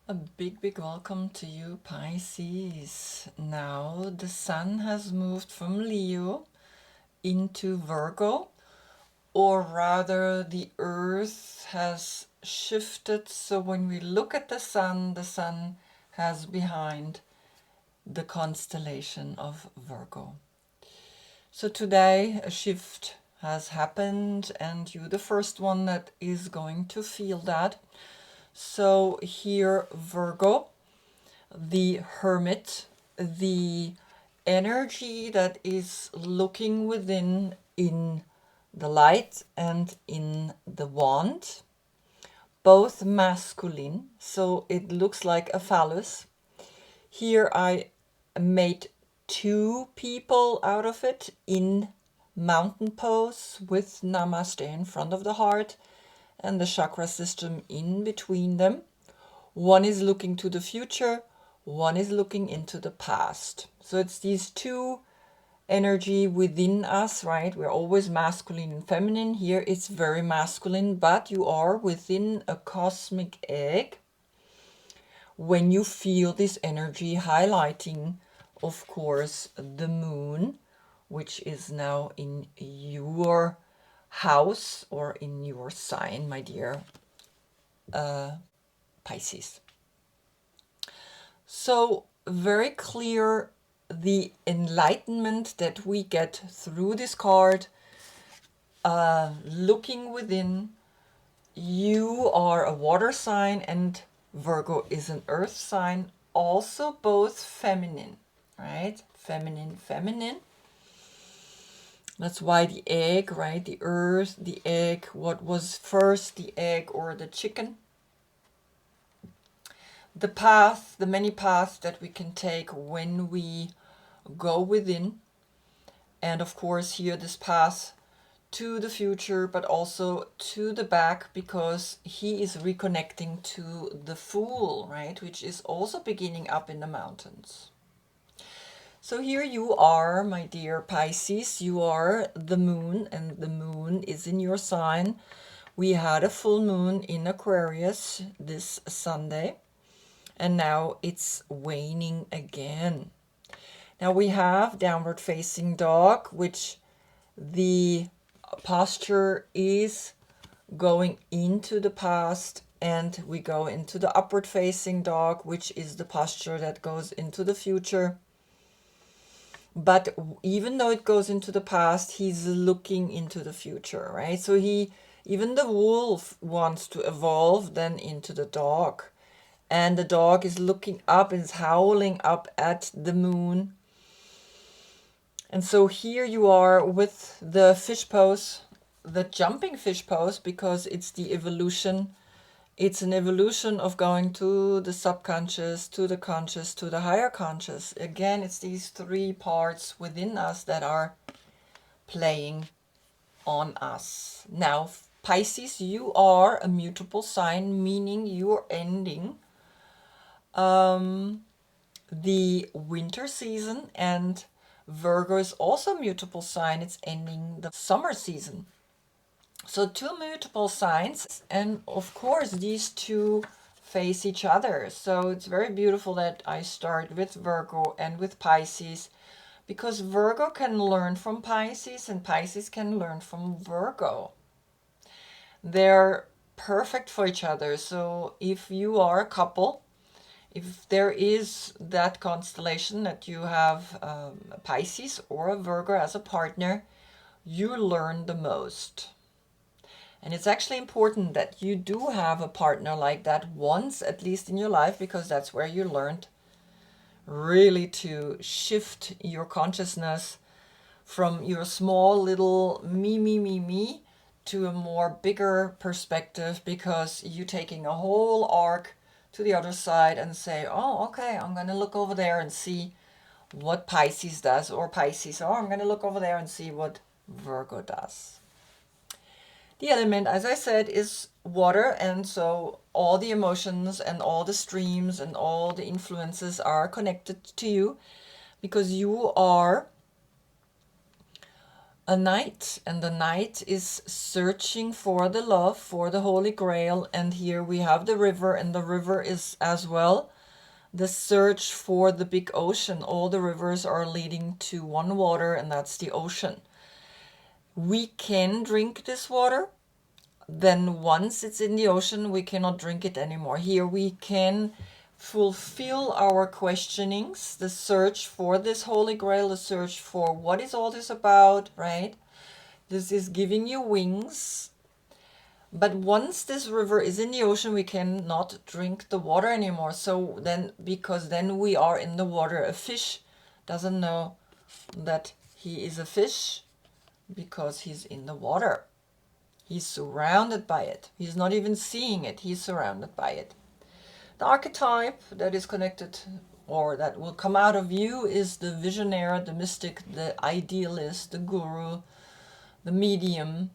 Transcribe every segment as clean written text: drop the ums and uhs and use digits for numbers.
A big welcome to you, Pisces. Now the sun has moved from Leo into Virgo, or rather, the earth has shifted. So when we look at the sun has behind the constellation of Virgo. So today a shift has happened, and you're the first one that is going to feel that. So here, Virgo, the hermit, the energy that is looking within in the light and in the wand, both masculine, so it looks like a phallus. Here I made two people out of it in mountain pose with Namaste in front of the heart and the chakra system in between them. One is looking to the future, one is looking into the past. So it's these two energy within us, right? We're always masculine and feminine. Here it's very masculine, but you are within a cosmic egg when you feel this energy highlighting, of course, the moon, which is now in your house or in your sign, my dear Pisces. So very clear the enlightenment that we get through this card, looking within. You are a water sign and Virgo is an earth sign, also both feminine, right? Feminine. That's why the egg, right? The earth, the egg, what was first, the egg or the chicken? The path, the many paths that we can take when we go within. And of course, here this path to the future, but also to the back, because he is reconnecting to the Fool, right? Which is also beginning up in the mountains. So here you are, my dear Pisces. You are the moon, and the moon is in your sign. We had a full moon in Aquarius this Sunday, and now it's waning again. Now we have downward facing dog, which the posture is going into the past, and we go into the upward facing dog, which is the posture that goes into the future. But even though it goes into the past, he's looking into the future, right? So even the wolf wants to evolve then into the dog. And the dog is looking up and is howling up at the moon. And so here you are with the fish pose, the jumping fish pose, because it's the evolution. It's an evolution of going to the subconscious, to the conscious, to the higher conscious. Again, it's these three parts within us that are playing on us. Now, Pisces, you are a mutable sign, meaning you're ending the winter season, and Virgo is also a mutable sign. It's ending the summer season. So two mutable signs, and of course these two face each other. So it's very beautiful that I start with Virgo and with Pisces, because Virgo can learn from Pisces and Pisces can learn from Virgo. They're perfect for each other. So if you are a couple, if there is that constellation that you have a Pisces or a Virgo as a partner, you learn the most. And it's actually important that you do have a partner like that once, at least in your life, because that's where you learned really to shift your consciousness from your small little me to a more bigger perspective, because you're taking a whole arc to the other side and say, oh, okay, I'm going to look over there and see what Pisces does, or Pisces, or I'm going to look over there and see what Virgo does. The element, as I said, is water, and so all the emotions and all the streams and all the influences are connected to you, because you are a knight, and the knight is searching for the love, for the Holy Grail. And here we have the river, and the river is as well the search for the big ocean. All the rivers are leading to one water, and that's the ocean. We can drink this water. Then once it's in the ocean, we cannot drink it anymore. Here we can fulfill our questionings, the search for this Holy Grail, the search for what is all this about, right? This is giving you wings. But once this river is in the ocean, we cannot drink the water anymore. So then, because then we are in the water, a fish doesn't know that he is a fish because he's in the water. He's surrounded by it. He's not even seeing it. He's surrounded by it. The archetype that is connected, or that will come out of you, is the visionary, the mystic, the idealist, the guru, the medium,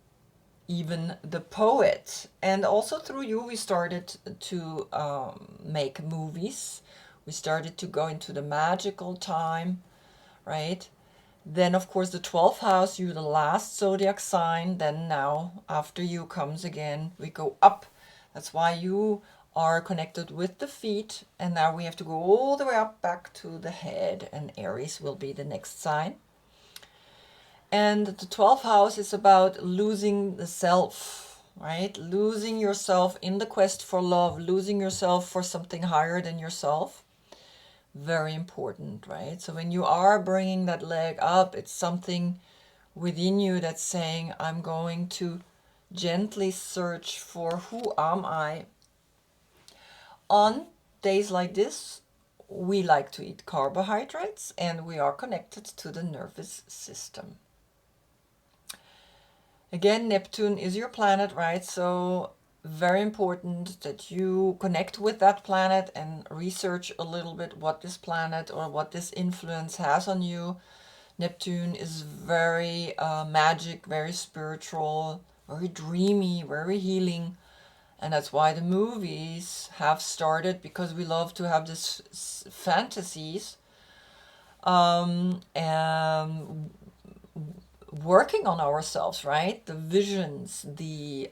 even the poet. And also through you, we started to make movies. We started to go into the magical time, right? Then, of course, the 12th house, you're the last zodiac sign. Then now, after you comes again, we go up. That's why you are connected with the feet. And now we have to go all the way up back to the head. And Aries will be the next sign. And the 12th house is about losing the self, right? Losing yourself in the quest for love. Losing yourself for something higher than yourself. Very important, right? So when you are bringing that leg up, it's something within you that's saying, I'm going to gently search for who am I. On days like this, we like to eat carbohydrates, and we are connected to the nervous system. Again, Neptune is your planet, right? So very important that you connect with that planet and research a little bit what this planet or what this influence has on you. Neptune is very magic, very spiritual, very dreamy, very healing. And that's why the movies have started, because we love to have this fantasies. And working on ourselves, right? The visions, the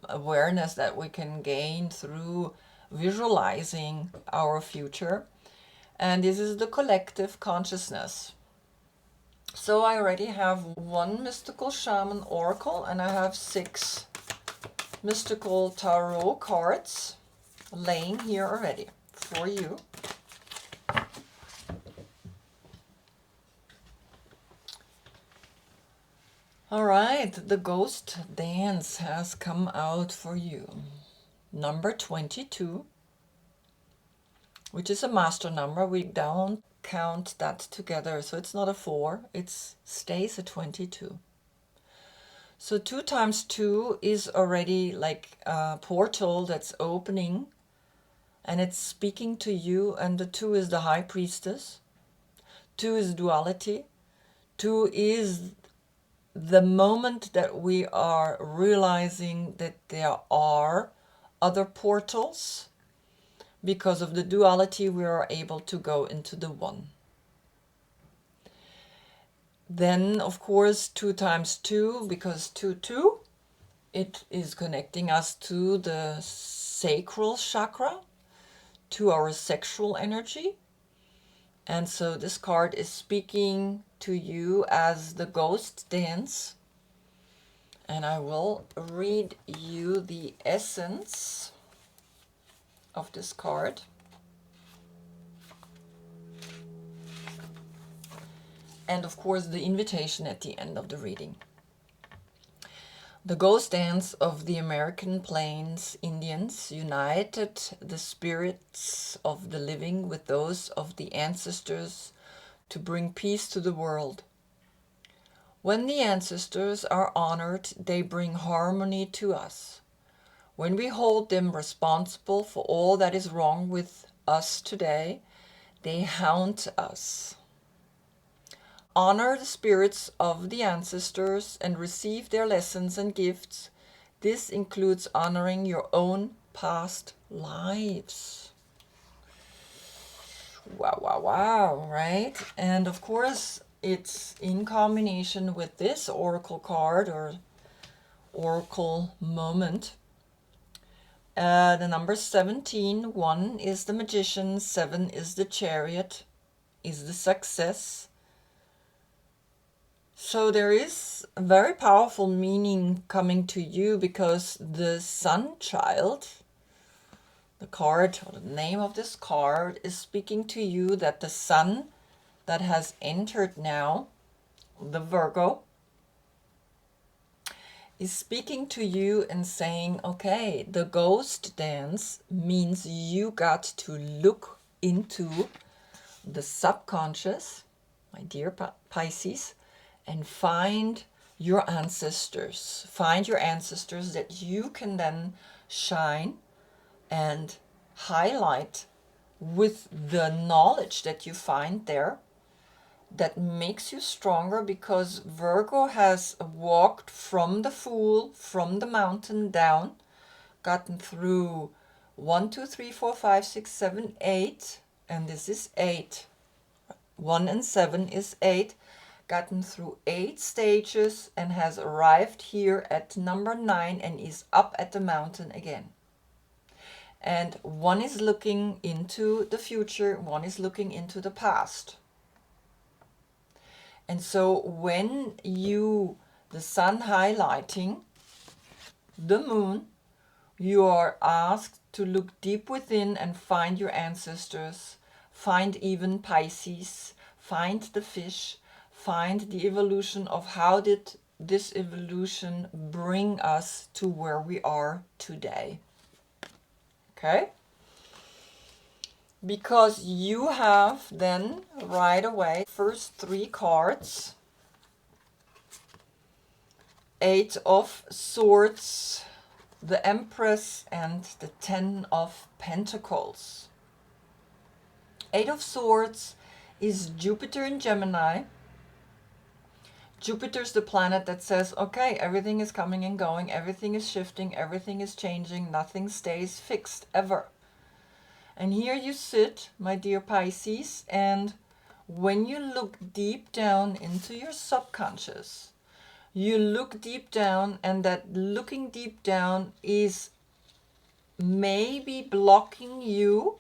awareness that we can gain through visualizing our future. And this is the collective consciousness. So I already have one mystical shaman oracle, and I have 6 mystical tarot cards laying here already for you. All right, the ghost dance has come out for you. Number 22, which is a master number. We don't count that together, so it's not a 4, it stays a 22. So 2 times 2 is already like a portal that's opening, and it's speaking to you, and the 2 is the high priestess. 2 is duality. 2 is the moment that we are realizing that there are other portals. Because of the duality, we are able to go into the one. Then, of course, 2 times 2, because 2, 2, it is connecting us to the sacral chakra, to our sexual energy. And so this card is speaking to you as the ghost dance. And I will read you the essence of this card. And of course the invitation at the end of the reading. The ghost dance of the American Plains Indians united the spirits of the living with those of the ancestors to bring peace to the world. When the ancestors are honored, they bring harmony to us. When we hold them responsible for all that is wrong with us today, they haunt us. Honor the spirits of the ancestors and receive their lessons and gifts. This includes honoring your own past lives. Wow, wow, wow, right? And of course, it's in combination with this oracle card or oracle moment. The number 17, 1 is the Magician, 7 is the Chariot, is the success. So there is a very powerful meaning coming to you, because the Sun Child, the card, or the name of this card, is speaking to you that the sun that has entered now, the Virgo, is speaking to you and saying, okay, the ghost dance means you got to look into the subconscious, my dear Pisces, and find your ancestors. Find your ancestors that you can then shine and highlight with the knowledge that you find there, that makes you stronger, because Virgo has walked from the Fool, from the mountain down, gotten through 1, 2, 3, 4, 5, 6, 7, 8, and this is 8. 1 and 7 is 8. Gotten through 8 stages and has arrived here at number 9 and is up at the mountain again. And 1 is looking into the future, 1 is looking into the past. And so when the sun highlighting the moon, you are asked to look deep within and find your ancestors, find even Pisces, find the fish, find the evolution of how did this evolution bring us to where we are today. Okay? Because you have then right away first 3 cards. 8 of Swords, the Empress, and the 10 of Pentacles. 8 of Swords is Jupiter in Gemini. Jupiter's the planet that says, okay, everything is coming and going, everything is shifting, everything is changing, nothing stays fixed ever. And here you sit, my dear Pisces, and when you look deep down into your subconscious, you look deep down, and that looking deep down is maybe blocking you,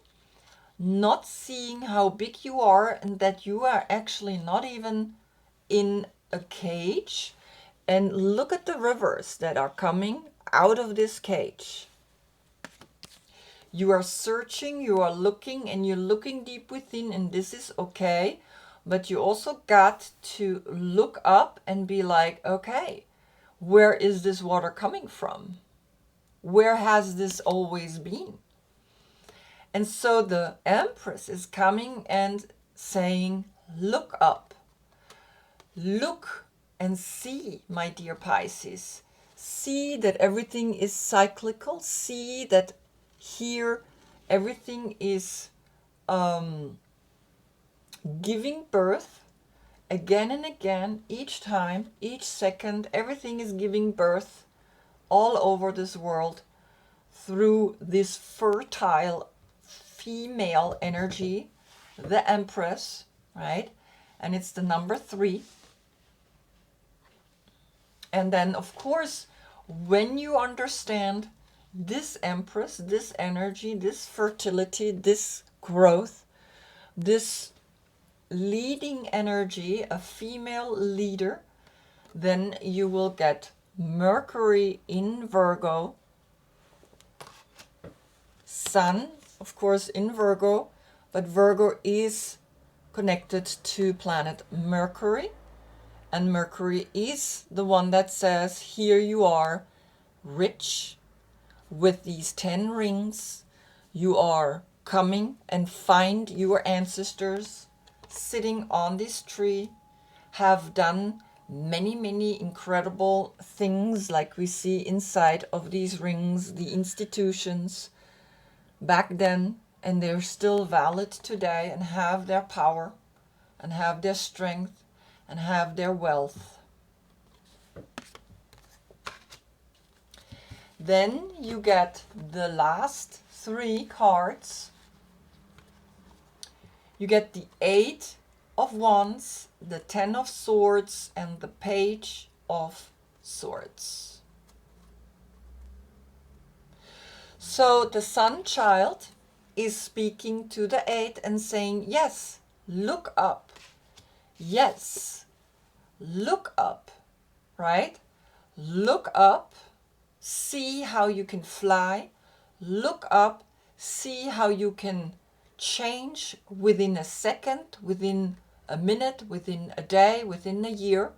not seeing how big you are, and that you are actually not even in a cage. And look at the rivers that are coming out of this cage. You are searching, you are looking, and you're looking deep within, and this is okay. But you also got to look up and be like, okay, where is this water coming from? Where has this always been? And so the Empress is coming and saying, look up. Look and see, my dear Pisces. See that everything is cyclical. See that here everything is giving birth again and again, each time, each second. Everything is giving birth all over this world through this fertile female energy, the Empress, right? And it's the number 3. And then, of course, when you understand this Empress, this energy, this fertility, this growth, this leading energy, a female leader, then you will get Mercury in Virgo, Sun, of course, in Virgo, but Virgo is connected to planet Mercury. And Mercury is the one that says, here you are, rich, with these 10 rings. You are coming and find your ancestors sitting on this tree, have done many, many incredible things like we see inside of these rings, the institutions back then, and they're still valid today and have their power and have their strength and have their wealth. Then you get the last 3 cards. You get the 8 of Wands, the Ten of Swords, and the Page of Swords. So the Sun Child is speaking to the 8 and saying, yes, look up. Yes, look up, right? Look up, see how you can fly. Look up, see how you can change within a second, within a minute, within a day, within a year.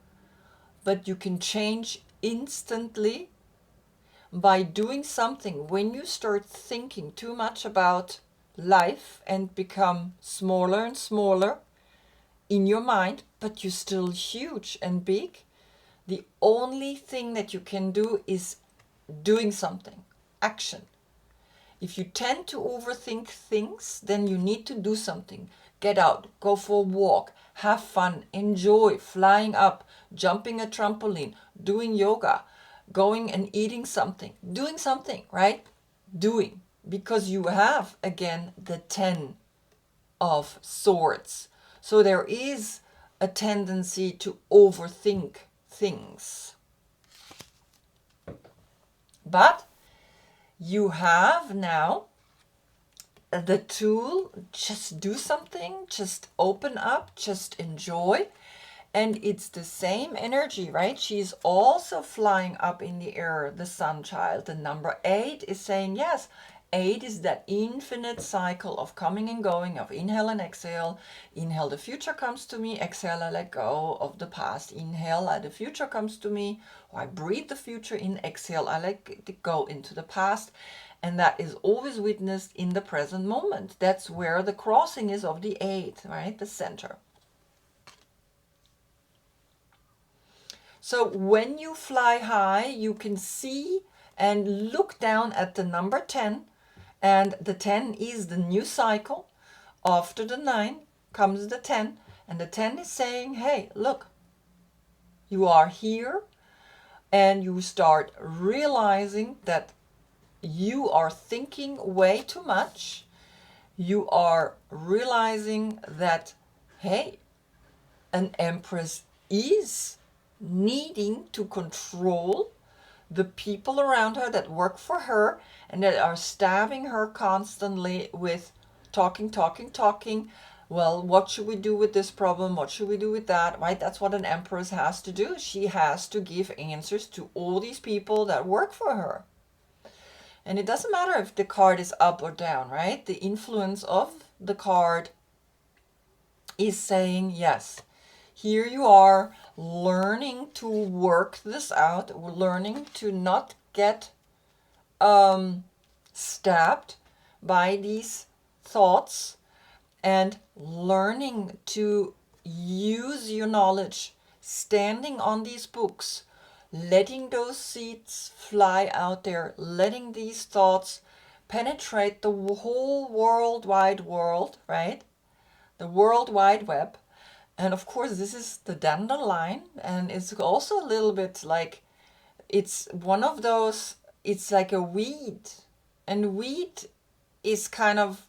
But you can change instantly by doing something. When you start thinking too much about life and become smaller and smaller in your mind, but you're still huge and big, the only thing that you can do is doing something, action. If you tend to overthink things, then you need to do something. Get out, go for a walk, have fun, enjoy flying up, jumping a trampoline, doing yoga, going and eating something, doing something, right? Doing, because you have again the 10 of Swords. So there is a tendency to overthink things. But you have now the tool, just do something, just open up, just enjoy. And it's the same energy, right? She's also flying up in the air, the Sun Child. The number 8 is saying, yes, 8 is that infinite cycle of coming and going, of inhale and exhale. Inhale, the future comes to me. Exhale, I let go of the past. Inhale, the future comes to me. Or I breathe the future in. Exhale, I let it go into the past. And that is always witnessed in the present moment. That's where the crossing is of the 8, right? The center. So when you fly high, you can see and look down at the number 10. And the 10 is the new cycle. After the 9 comes the 10. And the 10 is saying, hey, look, you are here. And you start realizing that you are thinking way too much. You are realizing that, hey, an empress is needing to control the people around her that work for her and that are stabbing her constantly with talking. Well, what should we do with this problem? What should we do with that? Right? That's what an empress has to do. She has to give answers to all these people that work for her. And it doesn't matter if the card is up or down, right? The influence of the card is saying, yes, here you are learning to work this out, learning to not get stabbed by these thoughts, and learning to use your knowledge, standing on these books, letting those seeds fly out there, letting these thoughts penetrate the whole wide world, right? The World Wide Web. And of course, this is the dandelion, and it's also a little bit like, it's one of those, it's like a weed. And weed is kind of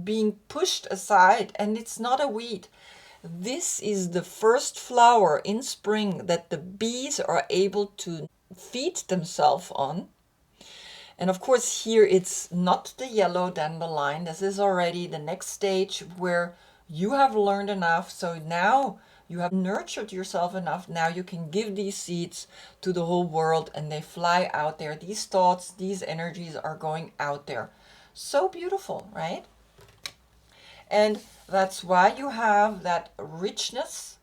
being pushed aside, and it's not a weed. This is the first flower in spring that the bees are able to feed themselves on. And of course, here it's not the yellow dandelion. This is already the next stage where you have learned enough. So now you have nurtured yourself enough. Now you can give these seeds to the whole world and they fly out there. These thoughts, these energies are going out there. So beautiful, right? And that's why you have that richness.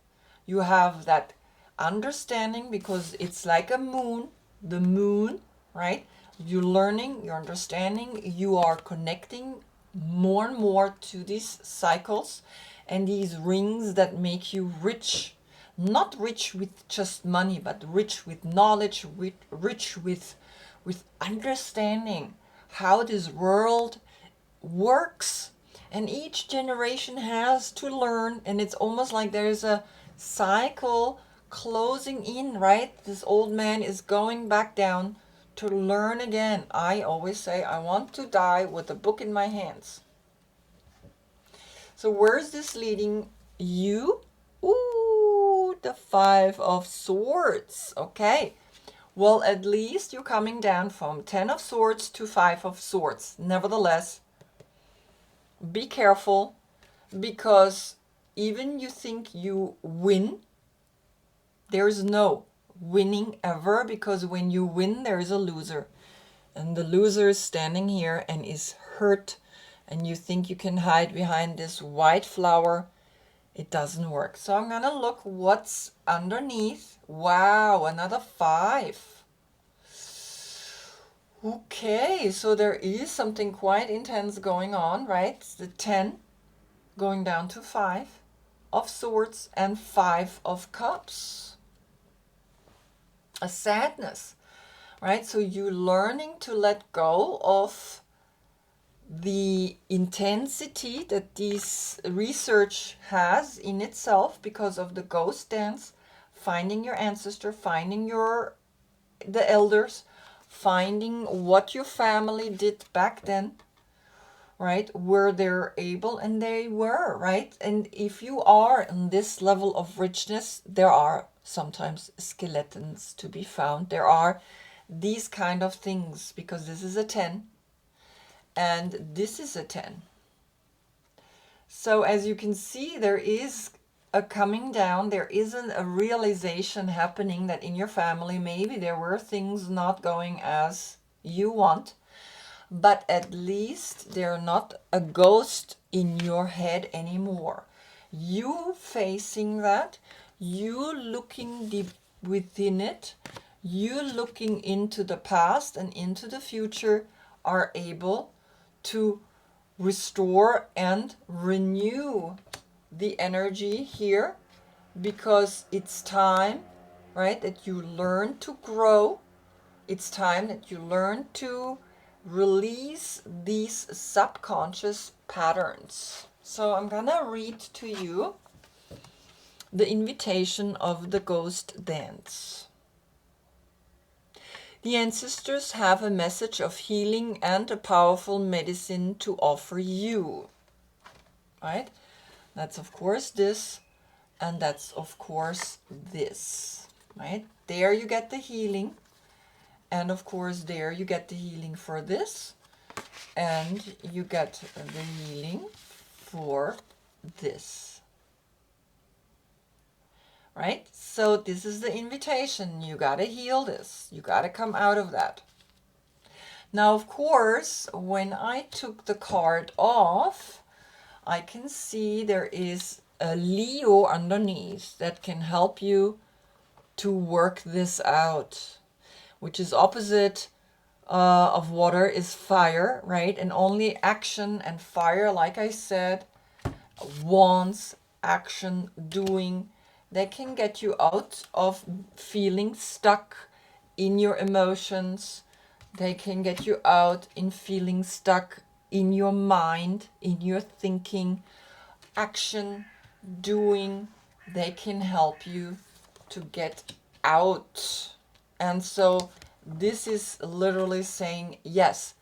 You have that understanding, because it's like a moon, the moon, right? You're learning, you're understanding, you are connecting more and more to these cycles and these rings that make you rich. Not rich with just money, but rich with knowledge, rich with understanding how this world works. And each generation has to learn, and it's almost like there's a cycle closing in, right? This old man is going back down to learn again. I always say, I want to die with a book in my hands. So where is this leading you. Ooh, the Five of Swords. Okay. Well, at least you're coming down from 10 of Swords to 5 of Swords. Nevertheless, be careful, because even you think you win, there is no winning ever, because when you win, there is a loser. And the loser is standing here and is hurt, and you think you can hide behind this white flower. It doesn't work. So I'm gonna look what's underneath. Wow, another 5. Okay, so there is something quite intense going on, right? It's the 10 going down to 5 of Swords and 5 of Cups. A sadness, right? So you're learning to let go of the intensity that this research has in itself because of the ghost dance, finding your ancestor, finding the elders, finding what your family did back then, right? Were they able, and they were, right? And if you are in this level of richness, there are sometimes skeletons to be found. There are these kind of things, because this is a 10 and this is a 10. So as you can see, there is a coming down. There isn't a realization happening that in your family maybe there were things not going as you want, but at least they're not a ghost in your head anymore. You facing that, you looking deep within it, you looking into the past and into the future, are able to restore and renew the energy here, because it's time, right, that you learn to grow. It's time that you learn to release these subconscious patterns. So I'm gonna read to you the invitation of the ghost dance. The ancestors have a message of healing and a powerful medicine to offer you. Right? That's of course this, and that's of course this. Right? There you get the healing. And of course there you get the healing for this, and you get the healing for this. Right? So this is the invitation. You gotta heal this. You gotta come out of that. Now, of course, when I took the card off, I can see there is a Leo underneath that can help you to work this out, which is opposite of water is fire, right? And only action and fire, like I said, wants action, doing, they can get you out of feeling stuck in your emotions. They can get you out in feeling stuck in your mind, in your thinking. Action, doing, they can help you to get out. And so this is literally saying, yes,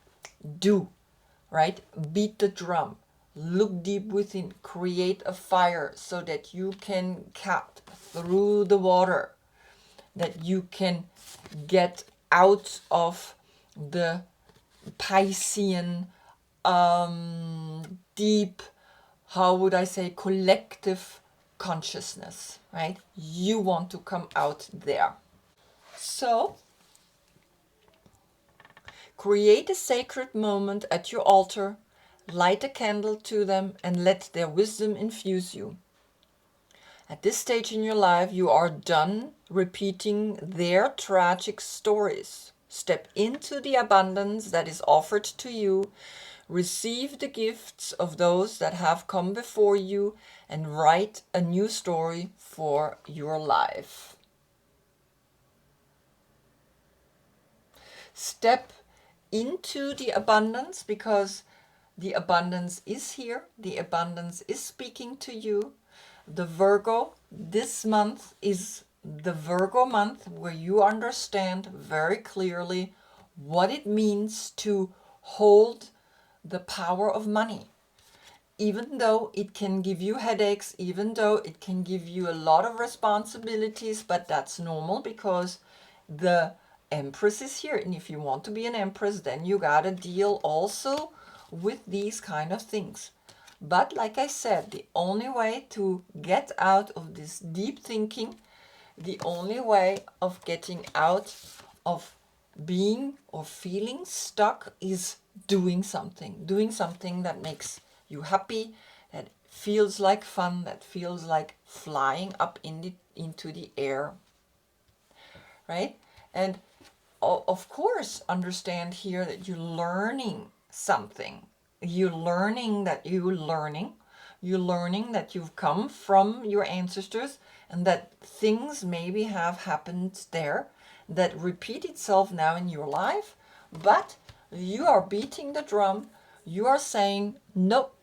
do, right? Beat the drum, look deep within, create a fire so that you can cut through the water, that you can get out of the Piscean, deep, how would I say, collective consciousness, right? You want to come out there. So create a sacred moment at your altar, light a candle to them, and let their wisdom infuse you. At this stage in your life, you are done repeating their tragic stories. Step into the abundance that is offered to you. Receive the gifts of those that have come before you and write a new story for your life. Step into the abundance, because the abundance is here. The abundance is speaking to you. The Virgo, this month is the Virgo month where you understand very clearly what it means to hold the power of money even though it can give you headaches, even though it can give you a lot of responsibilities, but that's normal because the Empress is here. And if you want to be an Empress, then you gotta deal also with these kind of things. But like I said, the only way to get out of this deep thinking, the only way of getting out of being or feeling stuck is doing something that makes you happy, that feels like fun, that feels like flying up into the air, right? And of course, understand here that you're learning something. You're learning that you've come from your ancestors, and that things maybe have happened there that repeat itself now in your life, but you are beating the drum. You are saying, nope,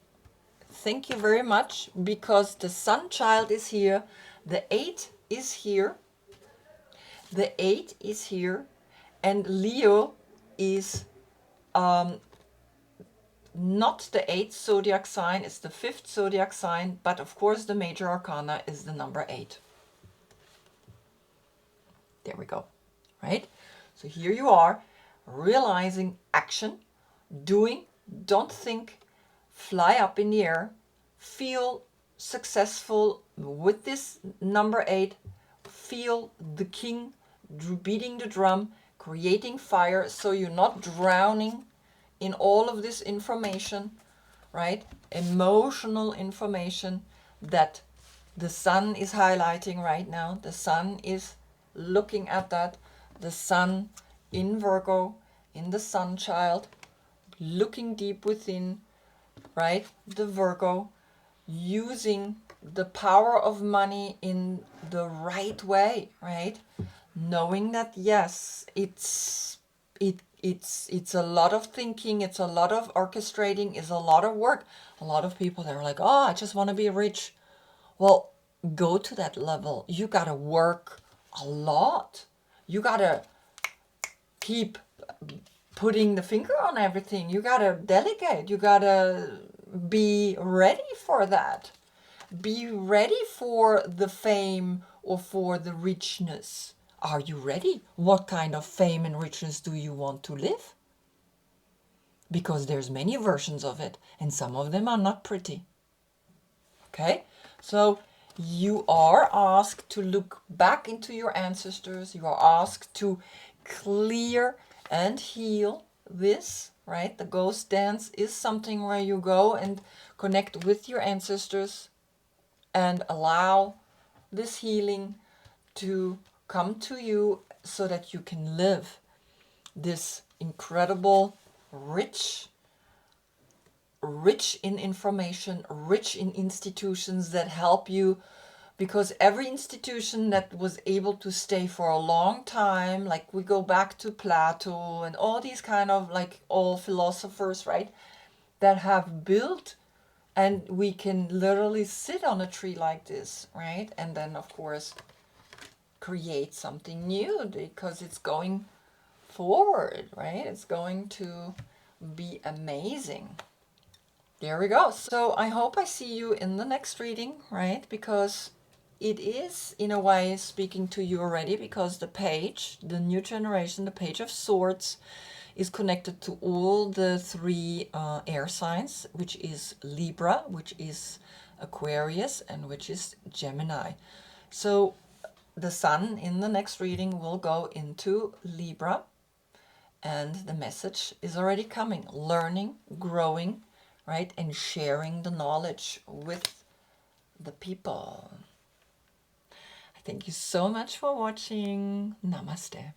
thank you very much, because the sun child is here, the 8 is here, and Leo is not the 8th zodiac sign, it's the 5th zodiac sign, but of course the major arcana is the number 8. There we go, right? So here you are, realizing action, doing, don't think, fly up in the air, feel successful with this number 8, feel the king beating the drum, creating fire, so you're not drowning in all of this information, right? Emotional information that the sun is highlighting right now. The sun is looking at that. The sun in Virgo, in the sun child, looking deep within, right? The Virgo, using the power of money in the right way, right? Knowing that yes, it's a lot of thinking, it's a lot of orchestrating, it's a lot of work. A lot of people, they're like, oh, I just want to be rich. Well, go to that level. You gotta work a lot. You gotta keep putting the finger on everything. You gotta delegate. You gotta be ready for that. Be ready for the fame or for the richness. Are you ready? What kind of fame and richness do you want to live? Because there's many versions of it, and some of them are not pretty. Okay? So you are asked to look back into your ancestors. You are asked to clear and heal this, right? The ghost dance is something where you go and connect with your ancestors and allow this healing to come to you so that you can live this incredible, rich in information, rich in institutions that help you, because every institution that was able to stay for a long time, like we go back to Plato and all these kind of like all philosophers, right, that have built, and we can literally sit on a tree like this, right, and then of course create something new because it's going forward, right? It's going to be amazing. There we go. So I hope I see you in the next reading, right? Because it is in a way speaking to you already, because the page, the new generation, the Page of Swords, is connected to all the 3 air signs, which is Libra, which is Aquarius, and which is Gemini. So the sun in the next reading will go into Libra, and the message is already coming. Learning, growing, right? And sharing the knowledge with the people. Thank you so much for watching. Namaste.